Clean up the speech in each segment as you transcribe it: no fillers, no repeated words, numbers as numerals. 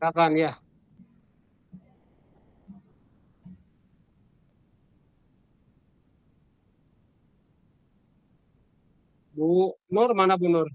Kapan ya? Bu Nur mana Bu Nur?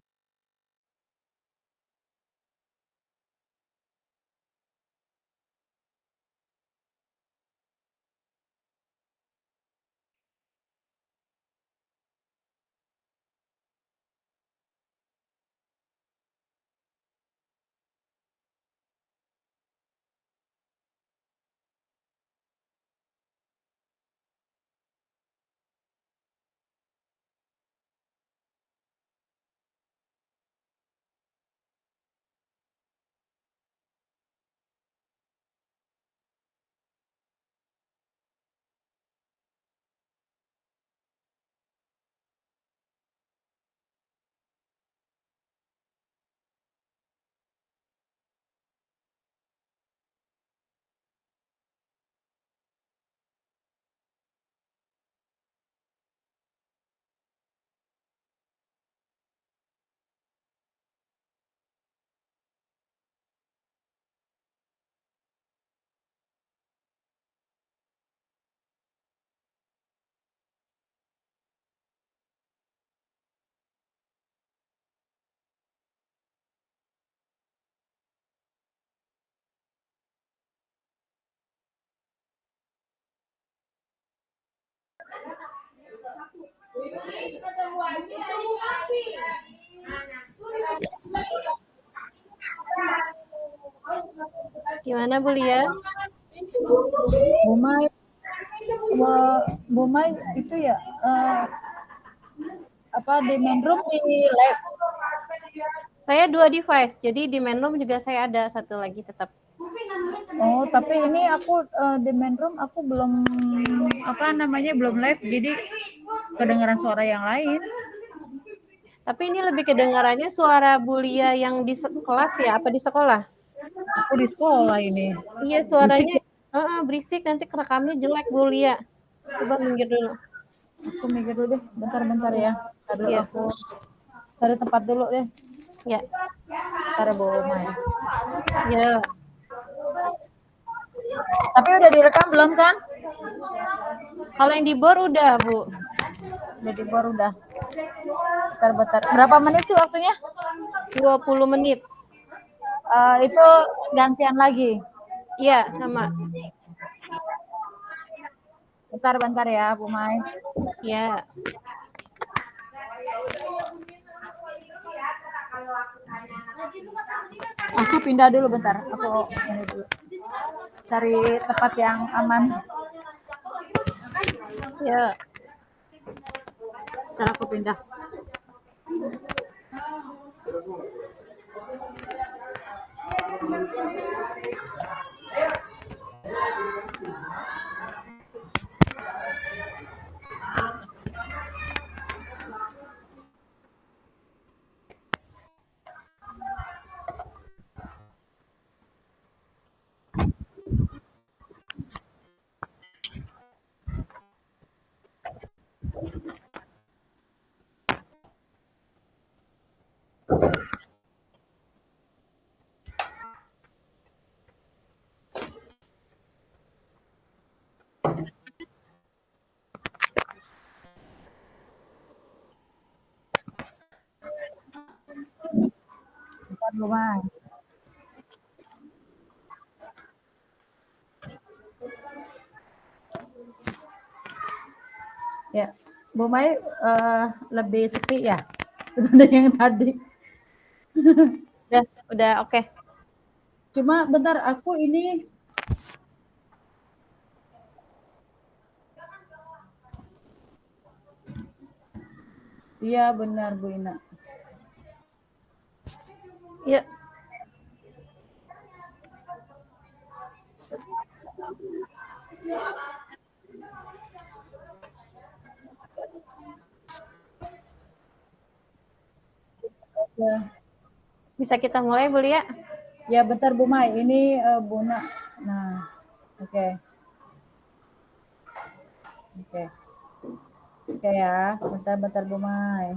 Gimana Bu Lia? Bumai, Bumai itu ya apa di main room di live? Saya 2 device, jadi di main room juga saya ada satu lagi tetap. Oh, tapi ini aku di main room aku belum apa namanya belum live, jadi kedengaran suara yang lain. Tapi ini lebih kedengarannya suara Bu Lia yang di kelas ya, apa di sekolah? Aku di sekolah ini. Iya Berisik suaranya ya? berisik, nanti kerekamnya jelek Bu Lia. Coba minggir dulu. Aku mikir dulu deh, bentar-bentar ya. Aduh, Ya, aku cari tempat dulu deh. ya, Bentar ya, Bu Mai. ya. Tapi udah direkam belum kan? Kalau yang di bor udah Bu, Udah di bawah udah. Bentar-bentar. Berapa menit sih waktunya? 20 menit. Itu gantian lagi. Iya, sama. Bentar-bentar ya, Bu Mai. Ya, Aku pindah dulu bentar. Aku ini dulu. Cari tempat yang aman. ya. Bentar aku pindah. Bentar, Bu Mai. Ya, Bu Mai lebih sepi ya dibanding yang tadi. Udah oke. Cuma bentar aku ini iya benar Bu Ina. Ya, Ya, bisa kita mulai Bu Lia? ya bentar Bu Mai, ini Buna. Nah, oke. Oke. Oke ya, bentar-bentar Bu Mai.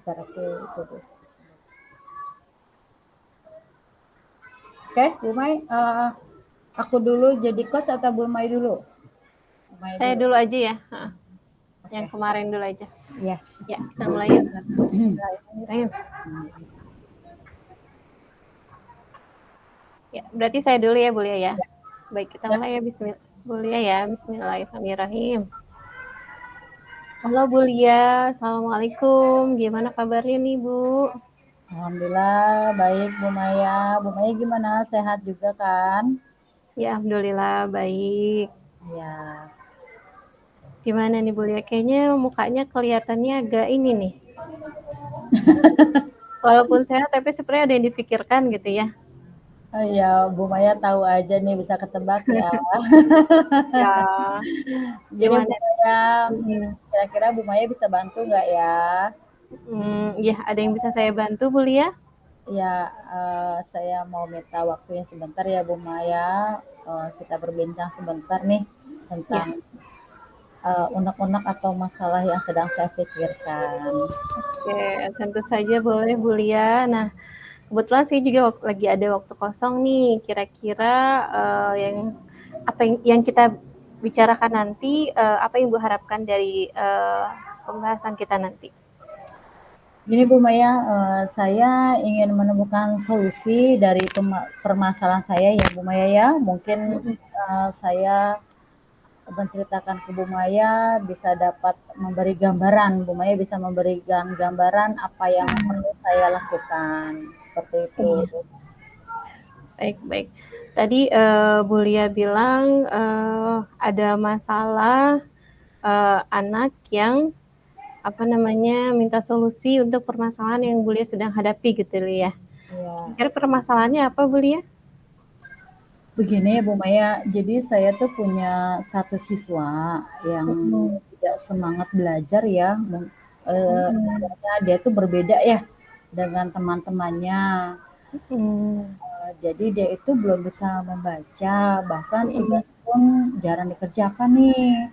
Ntar aku itu tuh. Oke, Bu Mai, aku dulu jadi coach atau Bu Mai dulu? Bu Mai Saya dulu. dulu aja ya. Oke. Yang kemarin dulu aja. Ya. Ya, kita mulai yuk. Bismillahirrahmanirrahim. Ya, berarti saya dulu ya, Bu Lia ya. Baik, kita mulai ya. Bu Lia ya. Bismillahirrahmanirrahim. Halo Bu Lia, Assalamualaikum. Gimana kabarnya nih Bu? Alhamdulillah baik Bu Maya. Bu Maya gimana? Sehat juga kan? Ya, alhamdulillah baik. Ya. Gimana nih Bu Lia? Kayaknya mukanya kelihatannya agak ini nih. Walaupun sehat, tapi sebenarnya ada yang dipikirkan gitu ya. Oh iya, Bu Maya tahu aja nih, bisa ketebak ya. Ya, Jadi Bu gimana? Maya, kira-kira Bu Maya bisa bantu nggak ya? Ya, ada yang bisa saya bantu Bu Lia? Ya, saya mau minta waktunya sebentar ya Bu Maya. Kita berbincang sebentar nih tentang unek-unek atau masalah yang sedang saya pikirkan. Oke, tentu saja boleh Bu Lia. Nah, kebetulan saya juga lagi ada waktu kosong nih. Kira-kira yang kita bicarakan nanti, apa yang Bu harapkan dari pembahasan kita nanti? Gini Bu Maya, saya ingin menemukan solusi dari permasalahan saya ya Bu Maya ya. Mungkin saya menceritakan ke Bu Maya bisa dapat memberi gambaran. Bu Maya bisa memberikan gambaran apa yang perlu saya lakukan. Seperti itu. Baik. Tadi Bu Lia bilang ada masalah anak yang minta solusi untuk permasalahan yang Bu Lia sedang hadapi gitu ya. Kira permasalahannya apa Bu Lia? Begini Bu Maya, jadi saya tuh punya satu siswa yang tidak semangat belajar ya. Dia tuh berbeda ya dengan teman-temannya. Jadi dia itu belum bisa membaca, bahkan tugas pun jarang dikerjakan nih.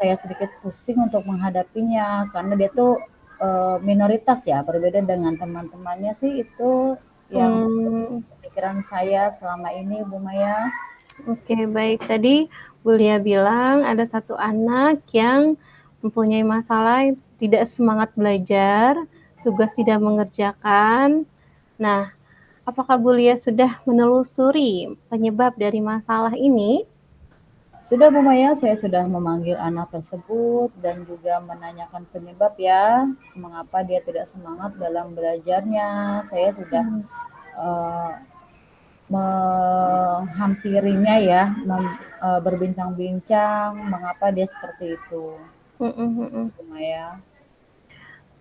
Saya sedikit pusing untuk menghadapinya karena dia tuh minoritas ya, berbeda dengan teman-temannya sih itu yang pikiran saya selama ini Bu Maya. Oke, baik. Tadi Bu Lia bilang ada satu anak yang mempunyai masalah tidak semangat belajar, tugas tidak mengerjakan. Nah, apakah Bu Lia sudah menelusuri penyebab dari masalah ini? Sudah Bu Maya, saya sudah memanggil anak tersebut dan juga menanyakan penyebab ya, mengapa dia tidak semangat dalam belajarnya. Saya sudah menghampirinya ya, berbincang-bincang mengapa dia seperti itu. Bu Maya.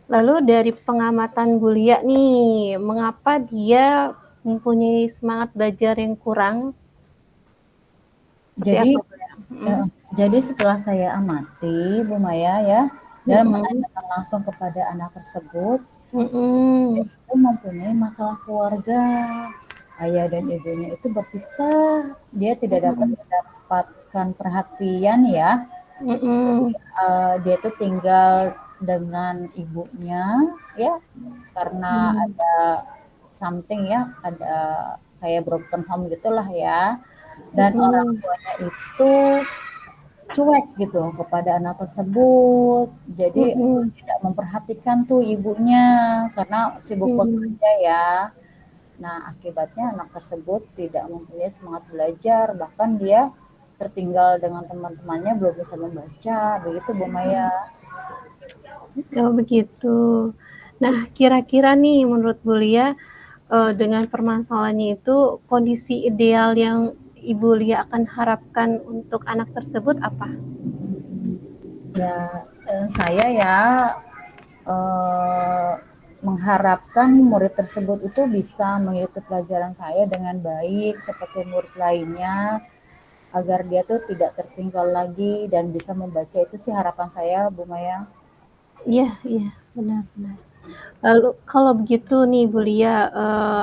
Lalu dari pengamatan Bu Lia nih, mengapa dia mempunyai semangat belajar yang kurang? Jadi setelah saya amati Bu Maya ya, dan menanyakan langsung kepada anak tersebut, dia itu mempunyai masalah keluarga. Ayah dan ibunya itu berpisah, dia tidak dapat mendapatkan perhatian ya. Dia itu tinggal dengan ibunya ya, karena ada something ya, ada kayak broken home gitulah ya. Dan orang tuanya itu cuek gitu kepada anak tersebut. Jadi tidak memperhatikan tuh ibunya karena sibuk bekerja ya. Nah, akibatnya anak tersebut tidak mempunyai semangat belajar, bahkan dia tertinggal dengan teman-temannya, belum bisa membaca. Begitu Bu Maya. Oh begitu. Nah, kira-kira nih menurut Bu Lia dengan permasalahannya itu kondisi ideal yang Ibu Lia akan harapkan untuk anak tersebut apa? Ya, saya ya mengharapkan murid tersebut itu bisa mengikuti pelajaran saya dengan baik seperti murid lainnya, agar dia tuh tidak tertinggal lagi dan bisa membaca. Itu sih harapan saya Bu Maya. Iya, benar-benar. Lalu kalau begitu nih Bu Lia,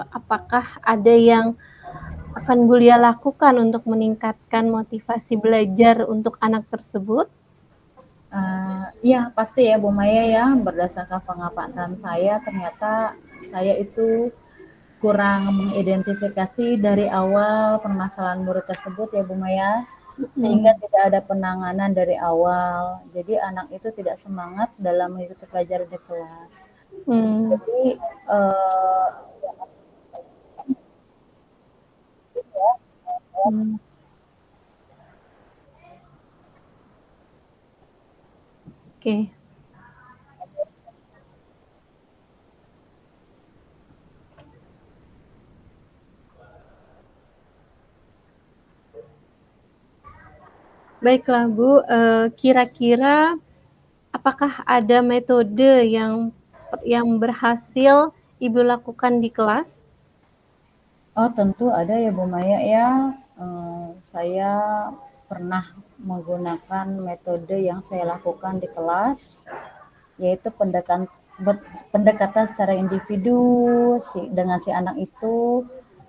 apakah ada yang akan Bu Lia lakukan untuk meningkatkan motivasi belajar untuk anak tersebut? Iya pasti ya Bu Maya ya, berdasarkan pengamatan saya ternyata saya itu kurang mengidentifikasi dari awal permasalahan murid tersebut ya Bu Maya, sehingga tidak ada penanganan dari awal. Jadi anak itu tidak semangat dalam mengikuti pelajaran di kelas. Jadi Oke. Baiklah Bu, kira-kira apakah ada metode yang berhasil Ibu lakukan di kelas? Oh tentu ada ya Bu Maya ya. Saya pernah menggunakan metode yang saya lakukan di kelas, yaitu pendekatan secara individu dengan si anak itu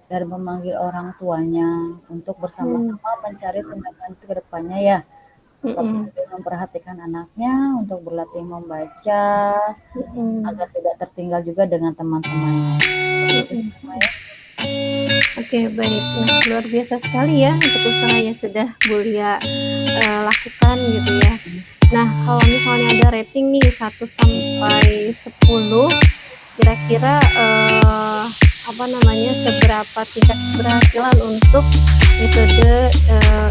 dan memanggil orang tuanya untuk bersama-sama mencari tindakan ke depannya ya. Seperti memperhatikan anaknya untuk berlatih membaca agar tidak tertinggal juga dengan teman-temannya. Oke, baik. Nah, luar biasa sekali ya untuk usaha yang sudah Bu Lia lakukan gitu ya. Nah, kalau misalnya ada rating nih 1 sampai 10, kira-kira seberapa tingkat keberhasilan untuk metode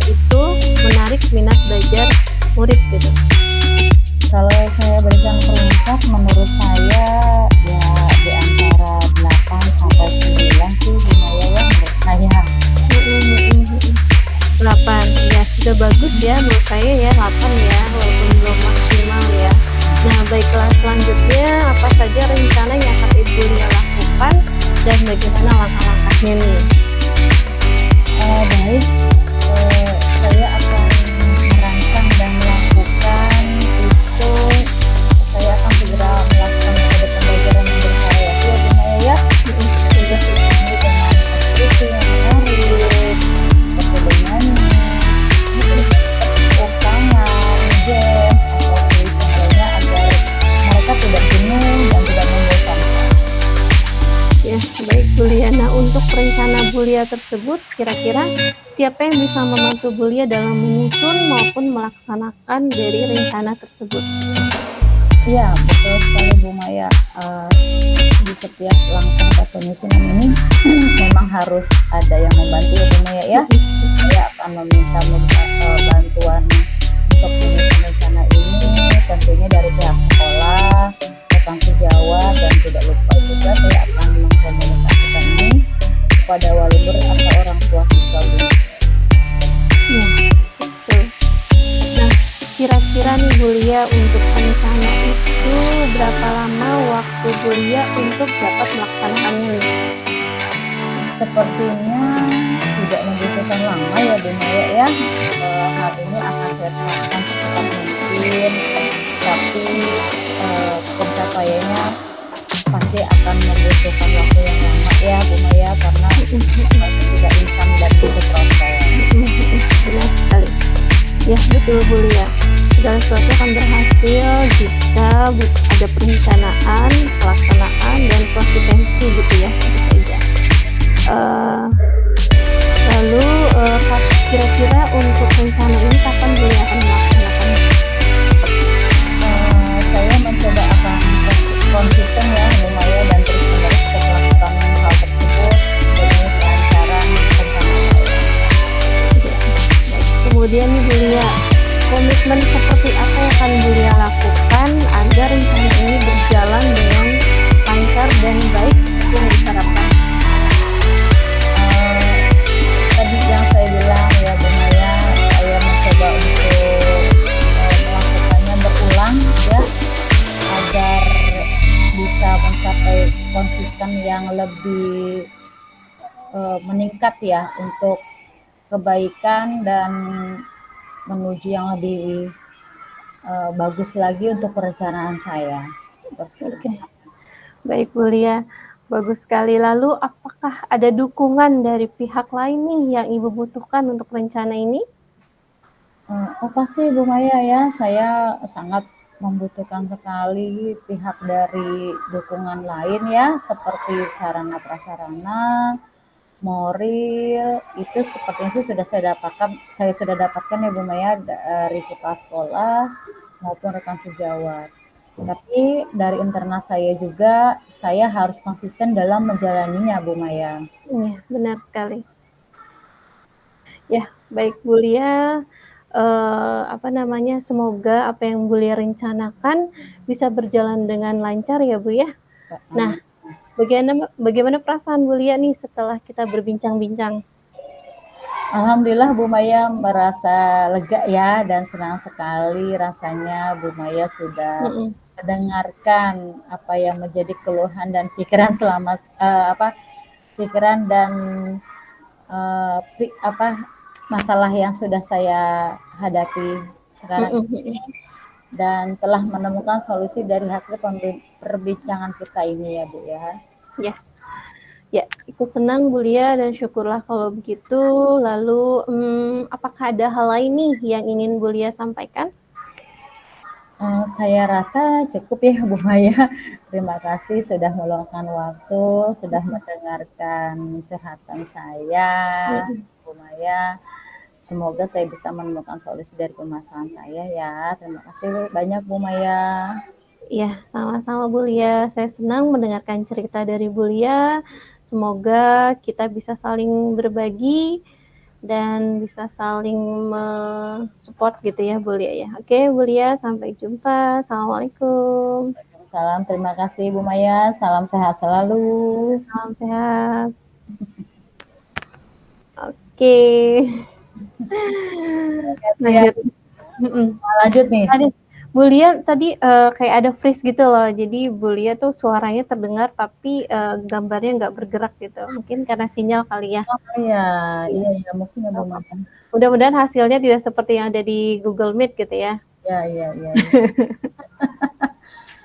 itu menarik minat belajar murid gitu? Kalau saya berikan peringkat, menurut saya ya di antara 8 sampai 9 sih Bu Maya ya menurut saya. 8 ya sudah bagus ya menurut saya ya, 8 ya walaupun belum maksimal ya. Nah baiklah, selanjutnya apa saja rencana yang akan Ibu Lia lakukan dan bagaimana langkah-langkahnya nih? Baik, saya akan merancang dan melakukan itu. Saya akan segera melakukan metode pembelajaran yang bervariasi ya Bu Maya ya. Juga ini dengan aktiviti yang menarik, seperti menyanyi, upangan, game, atau tulisan lainnya agar mereka tidak jenuh dan tidak membosankan. Ya, baik Bu Lia. Nah, untuk rencana Bu Lia tersebut, kira-kira siapa yang bisa membantu Bu Lia dalam menyusun maupun melaksanakan dari rencana tersebut? Iya, betul sekali Bu Maya. Di setiap langkah penyusunan ini memang harus ada yang membantu ya Bu Maya ya. Saya akan meminta bantuan untuk menyusun rencana ini tentunya dari pihak sekolah, rekan sejawat, dan tidak lupa juga saya akan mengkomunikasikan ini kepada wali murid atau orang tua siswa. Betul. Nah, kira-kira nih Bu Lia untuk rencana itu berapa lama waktu Bu Lia untuk dapat melaksanakannya nih? Sepertinya tidak membutuhkan lama ya Bu Maya ya. Hal ini akan saya lakukan secepat mungkin, tapi pencapaiannya pasti akan membutuhkan waktu yang lama ya Bu Maya, karena masih tidak instan dan butuh proses. Benar sekali. Ya, betul Bu Lia. Segala sesuatu akan berhasil jika ada perencanaan, pelaksanaan, dan konsistensi gitu ya, tentu saja. Lalu kira-kira untuk rencana ini kapan Bu Lia akan melaksanakan? Saya mencoba akan konsisten ya Bu Maya dan terus-menerus melakukan hal tersebut demi kelancaran rencana saya. Kemudian nih Bu Lia, komitmen seperti apa yang akan Bu Lia lakukan agar rencana ini berjalan dengan lancar dan baik yang diharapkan? Tadi yang saya bilang ya Bu Maya, saya mencoba untuk melakukannya berulang ya, agar bisa mencapai konsisten yang lebih meningkat ya untuk kebaikan dan menuju yang lebih bagus lagi untuk perencanaan saya. Oke. Baik Bu Lia, bagus sekali. Lalu apakah ada dukungan dari pihak lain nih yang Ibu butuhkan untuk rencana ini? Pasti Bu Maya ya, saya sangat membutuhkan sekali pihak dari dukungan lain ya, seperti sarana prasarana, moral, itu sepertinya sih saya sudah dapatkan ya Bu Maya dari kepala sekolah maupun rekan sejawat. Tapi dari internal saya juga, saya harus konsisten dalam menjalaninya Bu Maya. Iya, benar sekali. Ya, baik Bu Lia, semoga apa yang Bu Lia rencanakan bisa berjalan dengan lancar ya Bu ya. Nah, bagaimana perasaan Bu Lia nih setelah kita berbincang-bincang? Alhamdulillah Bu Maya merasa lega ya dan senang sekali rasanya Bu Maya sudah mendengarkan apa yang menjadi keluhan dan pikiran selama pikiran dan masalah yang sudah saya hadapi sekarang ini dan telah menemukan solusi dari hasil perbincangan kita ini ya Bu ya. Ya, ikut senang Bu Lia dan syukurlah kalau begitu. Lalu, apakah ada hal lain nih yang ingin Bu Lia sampaikan? Saya rasa cukup ya Bu Maya. Terima kasih sudah meluangkan waktu, sudah mendengarkan curhatan saya, Bu Maya. Semoga saya bisa menemukan solusi dari permasalahan saya ya. Terima kasih banyak Bu Maya. Ya, sama-sama Bu Lia. Saya senang mendengarkan cerita dari Bu Lia. Semoga kita bisa saling berbagi dan bisa saling support gitu ya Bu Lia ya. Oke Bu Lia, sampai jumpa. Assalamualaikum. Salam, terima kasih Bu Maya. Salam sehat selalu. Salam sehat. Oke. Lanjut. Lanjut nih. Bu Lia tadi kayak ada freeze gitu loh. Jadi Bu Lia tuh suaranya terdengar tapi gambarnya nggak bergerak gitu. Mungkin karena sinyal kali ya. Iya, mungkin ya Bu Maya. Mudah-mudahan hasilnya tidak seperti yang ada di Google Meet gitu ya. Iya.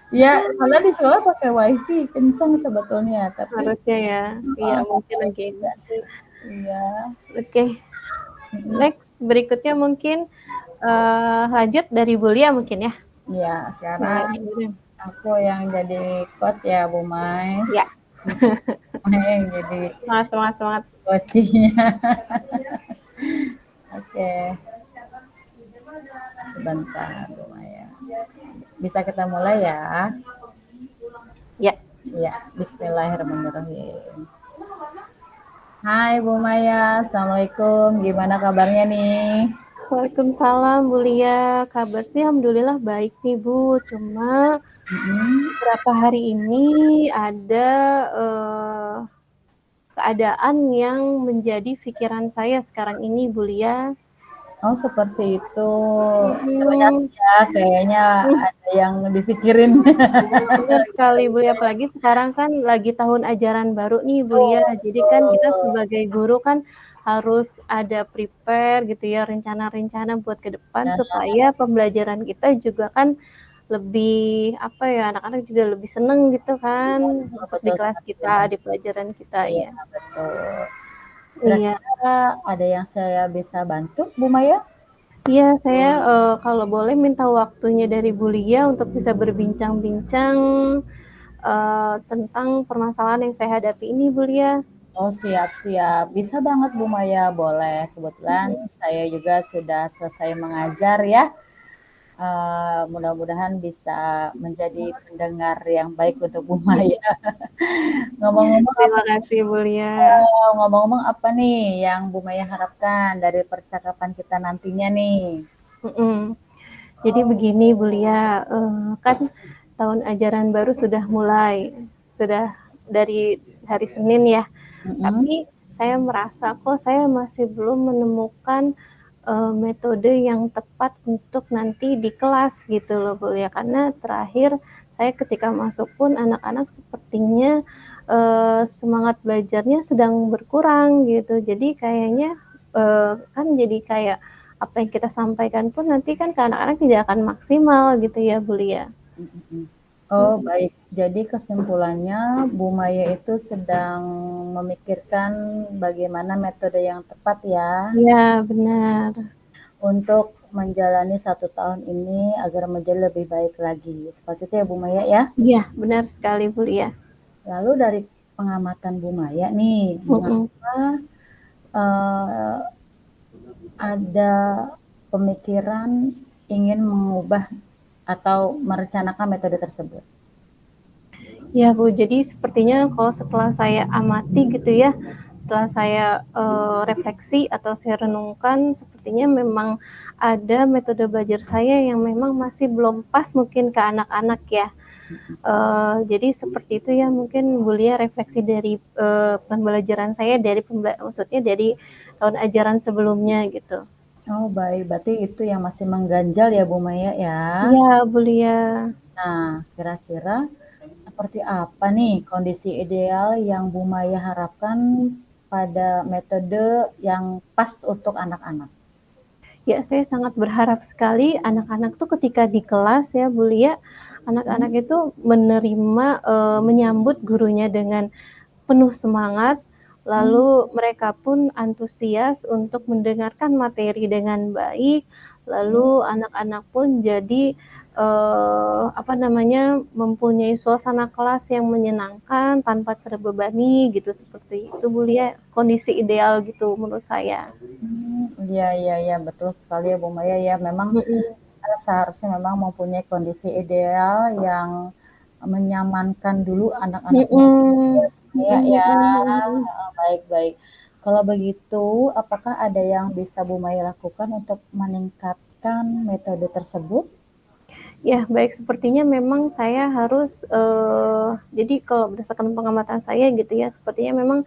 Ya, karena di sekolah pakai wifi kencang sebetulnya, tapi harusnya ya. Iya, mungkin lagi. Iya. Oke. Next, berikutnya mungkin lanjut dari Bu Lia mungkin ya. Iya, sekarang aku yang jadi coach ya Bu Mai. Ya. Yang jadi semangat coachnya. Oke. Sebentar Bu Maya. Bisa kita mulai ya? Ya, bismillahirrahmanirrahim. Hai Bu Maya, Assalamualaikum. Gimana kabarnya nih? Waalaikumsalam Bu Lia. Kabar sih alhamdulillah baik nih Bu. Cuma beberapa hari ini ada keadaan yang menjadi pikiran saya sekarang ini Bu Lia. Oh seperti itu. Ya, kayaknya ada yang dipikirin. Benar sekali Bu Lia, apalagi sekarang kan lagi tahun ajaran baru nih Bu Lia. Jadi kan kita sebagai guru kan harus ada prepare gitu ya, rencana-rencana buat ke depan supaya pembelajaran kita juga kan lebih anak-anak juga lebih seneng gitu kan untuk di kelas kita, di pelajaran kita ya. Betul. Iya. Ada yang saya bisa bantu Bu Maya? Iya, saya kalau boleh minta waktunya dari Bu Lia untuk bisa berbincang-bincang tentang permasalahan yang saya hadapi ini Bu Lia. Oh siap. Bisa banget Bu Maya, boleh. Kebetulan saya juga sudah selesai mengajar ya. Mudah-mudahan bisa menjadi pendengar yang baik untuk Bu Maya. Ngomong-ngomong, terima kasih Bu Lia. Ngomong-ngomong apa nih yang Bu Maya harapkan dari percakapan kita nantinya nih? Jadi begini Bu Lia, kan tahun ajaran baru sudah mulai, sudah dari hari Senin ya. Tapi saya merasa kok saya masih belum menemukan metode yang tepat untuk nanti di kelas gitu loh Bu Lia. Karena terakhir saya ketika masuk pun anak-anak sepertinya semangat belajarnya sedang berkurang gitu. Jadi kayaknya kan jadi kayak apa yang kita sampaikan pun nanti kan ke anak-anak tidak akan maksimal gitu ya Bu Lia. Oh baik, jadi kesimpulannya Bu Maya itu sedang memikirkan bagaimana metode yang tepat ya? Iya benar. Untuk menjalani 1 tahun ini agar menjadi lebih baik lagi. Seperti itu ya Bu Maya ya? Iya, benar sekali Bu Lia. Lalu dari pengamatan Bu Maya nih, Mhm. mengapa ada pemikiran ingin mengubah atau merencanakan metode tersebut? Ya Bu, jadi sepertinya kalau setelah saya amati gitu ya, setelah saya refleksi atau saya renungkan, sepertinya memang ada metode belajar saya yang memang masih belum pas mungkin ke anak-anak ya. Jadi seperti itu ya mungkin Bu Lia refleksi dari pembelajaran saya dari maksudnya dari tahun ajaran sebelumnya gitu. Oh baik, berarti itu yang masih mengganjal ya Bu Maya ya? Iya Bu Lia. Nah, kira-kira seperti apa nih kondisi ideal yang Bu Maya harapkan pada metode yang pas untuk anak-anak? Ya, saya sangat berharap sekali anak-anak tuh ketika di kelas ya Bu Lia, anak-anak itu menerima, menyambut gurunya dengan penuh semangat, lalu mereka pun antusias untuk mendengarkan materi dengan baik, lalu anak-anak pun jadi, apa namanya, mempunyai suasana kelas yang menyenangkan tanpa terbebani gitu, seperti itu Bu Lia, kondisi ideal gitu menurut saya. Iya iya iya, betul sekali ya Bu Maya ya. Memang Mhm. kita seharusnya memang mempunyai kondisi ideal yang menyamankan dulu anak-anaknya Mhm, ya mhm ya. mhm mhm. Baik baik. Kalau begitu, apakah ada yang bisa Bu Maya lakukan untuk meningkatkan metode tersebut? Ya, baik, sepertinya memang saya harus, jadi kalau berdasarkan pengamatan saya gitu ya, sepertinya memang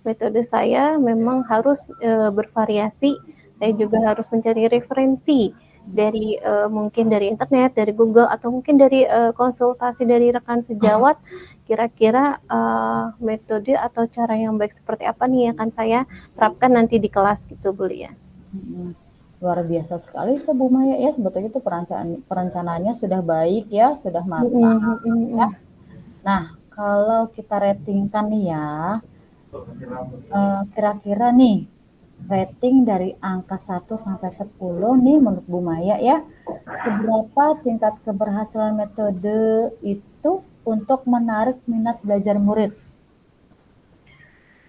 metode saya memang harus, bervariasi. Saya juga harus mencari referensi dari, mungkin dari internet, dari Google, atau mungkin dari, konsultasi dari rekan sejawat, kira-kira, metode atau cara yang baik seperti apa nih yang akan saya terapkan nanti di kelas gitu, Bu Lia. Mhm. Luar biasa sekali sih Bu Maya ya, sebetulnya itu perencanaannya sudah baik ya, sudah matang. Mhm mhm mhm. Nah, kalau kita ratingkan nih ya, kira-kira nih rating dari angka 1 sampai 10 nih menurut Bu Maya ya, seberapa tingkat keberhasilan metode itu untuk menarik minat belajar murid?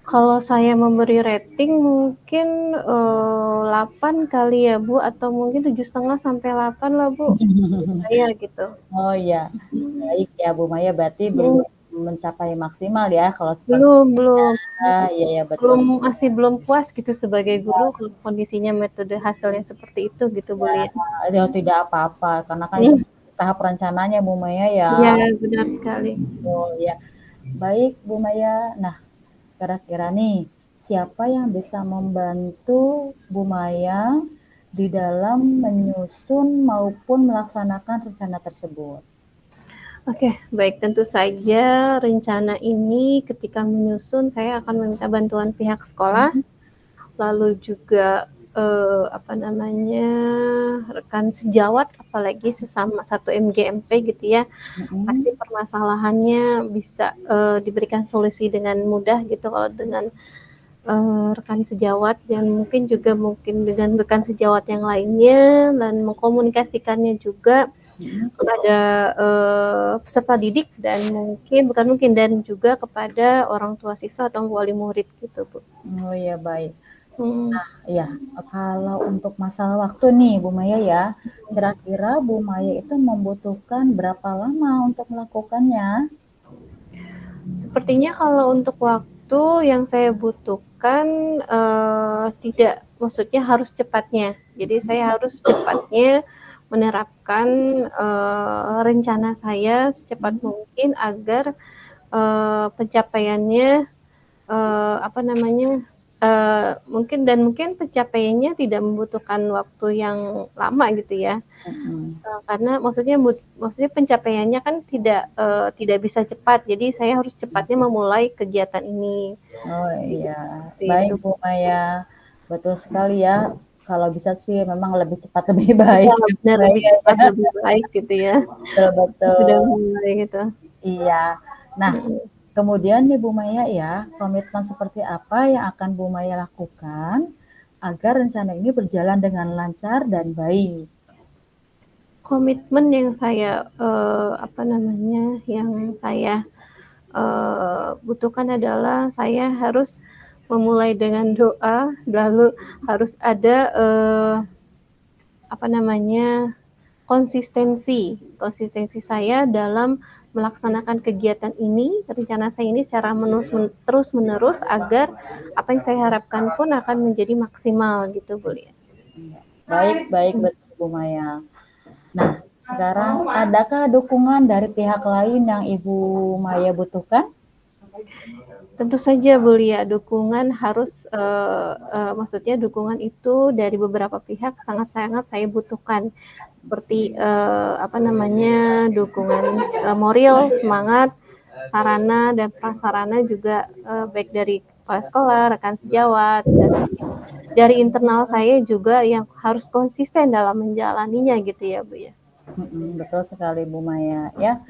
Kalau saya memberi rating mungkin, 8 kali ya, Bu, atau mungkin 7,5 sampai 8 lah, Bu, menurut saya gitu. Oh ya, baik ya Bu Maya, berarti belum Mhm, mencapai maksimal ya kalau seperti belum belum iya ya betul. belum masih belum puas gitu sebagai guru kalau kondisinya metode hasilnya seperti itu gitu, Bu Ya, Lia. ya tidak apa-apa, karena kan itu Mmm, tahap rencananya Bu Maya ya. iya benar sekali. Oh ya, baik Bu Maya. Nah, kira-kira nih, siapa yang bisa membantu Bu Maya di dalam menyusun maupun melaksanakan rencana tersebut? Oke, baik, tentu saja rencana ini ketika menyusun saya akan meminta bantuan pihak sekolah. Lalu juga, apa namanya, rekan sejawat, apalagi sesama satu MGMP gitu ya, pasti Mhm. permasalahannya bisa, diberikan solusi dengan mudah gitu kalau dengan, rekan sejawat, dan mungkin dengan rekan sejawat yang lainnya, dan mengkomunikasikannya juga Mhm. kepada, peserta didik, dan juga kepada orang tua siswa atau wali murid gitu, Bu. Oh ya baik. Mhm. Iya, kalau untuk masalah waktu nih Bu Maya ya, kira-kira Bu Maya itu membutuhkan berapa lama untuk melakukannya? Sepertinya kalau untuk waktu yang saya butuhkan, tidak, maksudnya harus cepatnya. Jadi saya harus cepatnya menerapkan, rencana saya secepat mungkin agar, pencapaiannya, apa namanya, mungkin pencapaiannya tidak membutuhkan waktu yang lama gitu ya. Mhm. Karena maksudnya pencapaiannya kan tidak bisa cepat, jadi saya harus cepatnya memulai kegiatan ini, Oh gitu, iya, seperti baik itu. Bu Maya, betul sekali ya, kalau bisa sih memang lebih cepat lebih baik Iya, ya Bu benar, lebih Maya cepat ya, lebih baik gitu ya, betul betul, sudah mulai gitu. iya. Nah, Mhm. kemudian nih Bu Maya ya, komitmen seperti apa yang akan Bu Maya lakukan agar rencana ini berjalan dengan lancar dan baik? Komitmen yang saya, yang saya, butuhkan adalah saya harus memulai dengan doa, lalu harus ada, konsistensi saya dalam melaksanakan kegiatan ini, rencana saya ini secara terus-menerus agar apa yang saya harapkan pun akan menjadi maksimal gitu, Bu Lia. Baik, betul Bu Maya. Nah, sekarang adakah dukungan dari pihak lain yang Ibu Maya butuhkan? Tentu saja Bu Lia, dukungan harus, maksudnya dukungan itu dari beberapa pihak sangat-sangat saya butuhkan. Seperti, dukungan, moral, semangat, sarana dan prasarana juga, baik dari kepala sekolah, rekan sejawat, dan dari internal saya juga yang harus konsisten dalam menjalaninya gitu ya, Bu, ya. Betul sekali Bu Maya ya.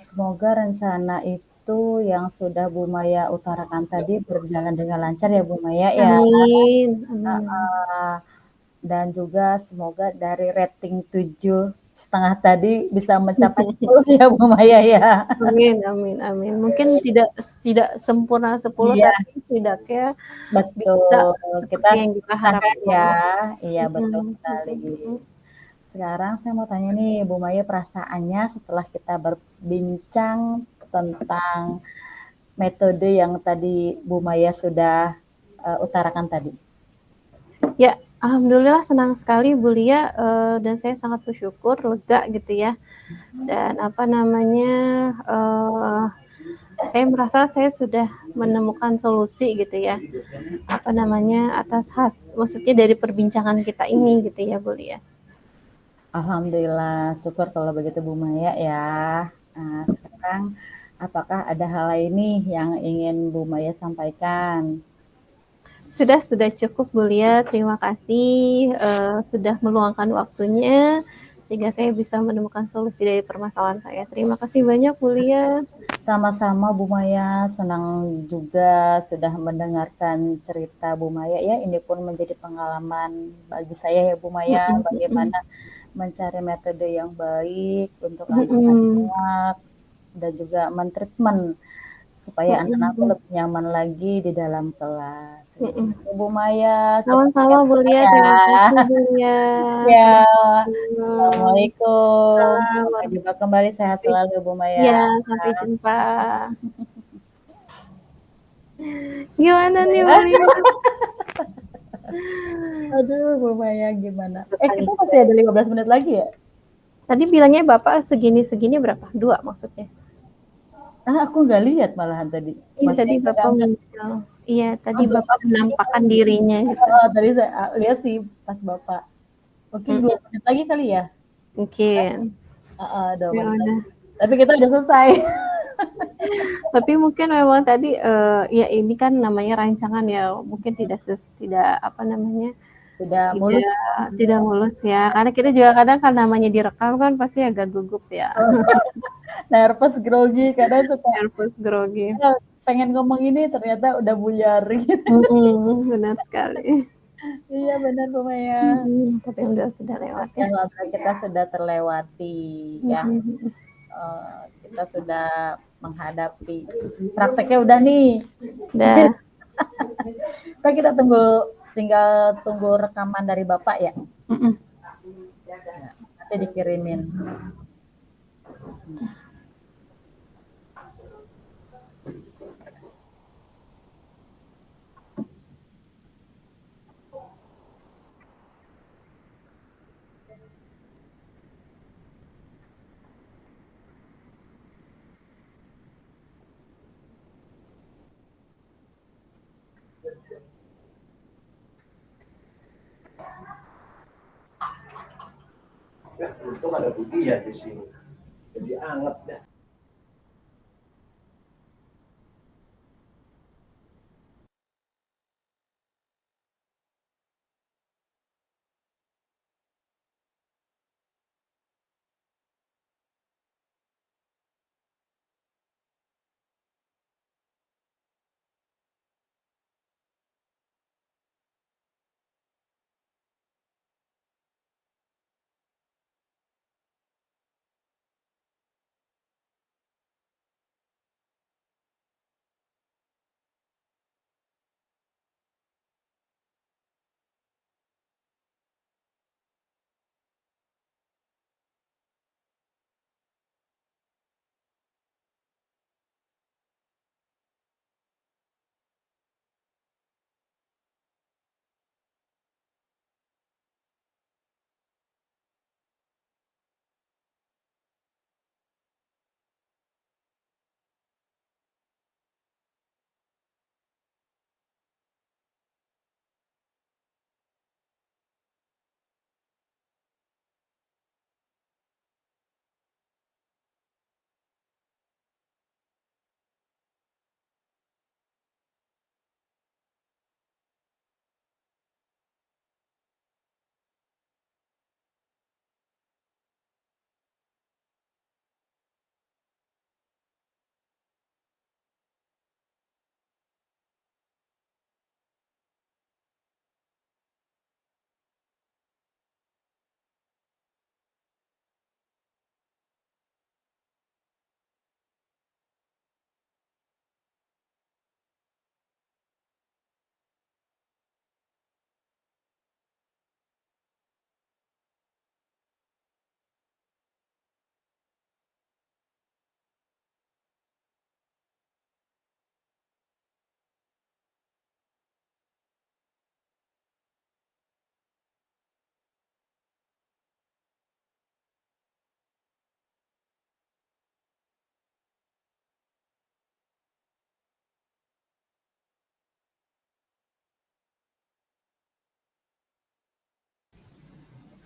Semoga rencana itu yang sudah Bu Maya utarakan tadi berjalan dengan lancar ya Bu Maya ya. Amin, amin. Dan juga semoga dari rating 7,5 tadi bisa mencapai 10 ya Bu Maya ya. Amin, amin, amin. Mungkin tidak sempurna 10, Iya, tapi setidaknya bisa betul. Kita seperti yang kita usaha harapkan. ya. Iya, betul Mhm, sekali. mhm. Sekarang saya mau tanya nih Bu Maya, perasaannya setelah kita berbincang tentang metode yang tadi Bu Maya sudah utarakan tadi. Ya, alhamdulillah senang sekali Bu Lia, dan saya sangat bersyukur, lega gitu ya. Dan saya merasa saya sudah menemukan solusi gitu ya. Maksudnya dari perbincangan kita ini gitu ya Bu Lia. Alhamdulillah, syukur kalau begitu Bu Maya ya. Nah, sekarang apakah ada hal lain nih yang ingin Bu Maya sampaikan? Sudah cukup Bu Lia, terima kasih, sudah meluangkan waktunya sehingga saya bisa menemukan solusi dari permasalahan saya. Terima kasih banyak Bu Lia. Sama-sama Bu Maya, senang juga sudah mendengarkan cerita Bu Maya ya. Ini pun menjadi pengalaman bagi saya ya Bu Maya, bagaimana mencari metode yang baik untuk anak-anak dan juga mentreatment supaya anak-anakku lebih nyaman lagi di dalam kelas. Terima kasih Bu Maya, kita Sama-sama Bu Lia, ya. terima kasih Bu Lia. Ya, Assalamualaikum. Assalamualaikum. Salam Sampai jumpa kembali, sehat selalu Bu Maya. Iya, sampai jumpa. Gimana nih Bu Lia? Aduh, Bu Maya gimana? Kita masih ada 15 menit lagi ya? Tadi bilangnya Bapak segini-segini berapa? 2 maksudnya? Aku nggak lihat malahan tadi. Iya, Masih tadi ada Bapak gambar. muncul. Iya, tadi Bapak menampakkan dirinya gitu. Tadi saya lihat sih pas Bapak. Mungkin 2 menit lagi kali ya? Mungkin. 2 Ya menit lagi. udah. Tapi kita udah selesai. Tapi mungkin memang tadi, ya ini kan namanya rancangan ya, mungkin Sudah mulus. tidak mulus ya. Karena kita juga kadang kan namanya direkam kan pasti agak gugup ya. Nervous, grogi, kadang suka Nervous, grogi. pengen ngomong ini ternyata udah buyar gitu. Benar sekali. Iya benar Bu Maya. Tapi sudah lewat ya. Kita sudah terlewati ya. Mhm. Kita sudah menghadapi prakteknya udah nih. Udah. Kita tinggal tunggu rekaman dari Bapak ya. Nanti dikirimin. Ya, untung ada Budi ya di sini. Jadi anget dah.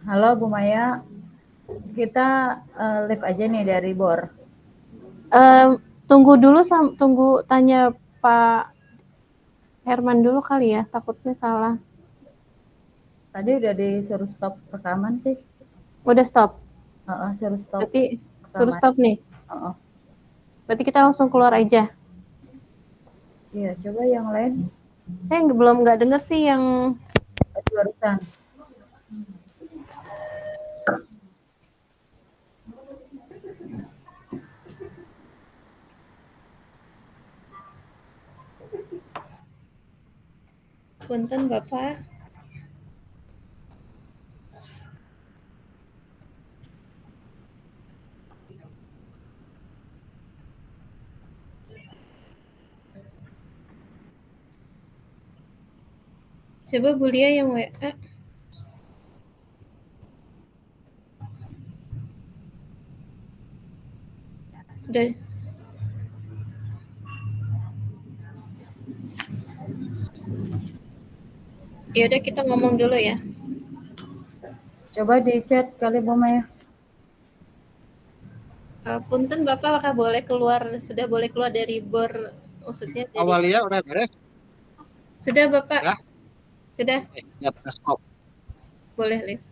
Halo Bu Maya, kita live aja nih dari BOR. Tunggu dulu, tunggu tanya Pak Herman dulu kali ya, takutnya salah. Tadi udah disuruh stop rekaman sih. Udah stop? Suruh stop. Berarti suruh rekaman. stop nih? Berarti kita langsung keluar aja? Iya, coba yang lain. Saya belum nggak dengar sih yang barusan. Punten Bapak. Coba Bu Lia yang WA. Udah. Ya udah kita ngomong dulu ya. Coba di chat kali Bu Maya. Punten Bapak, apakah boleh keluar, sudah boleh keluar dari BOR, maksudnya dari... Awalia udah beres? Sudah Bapak? Ya? Sudah? Ya, stop. Boleh live.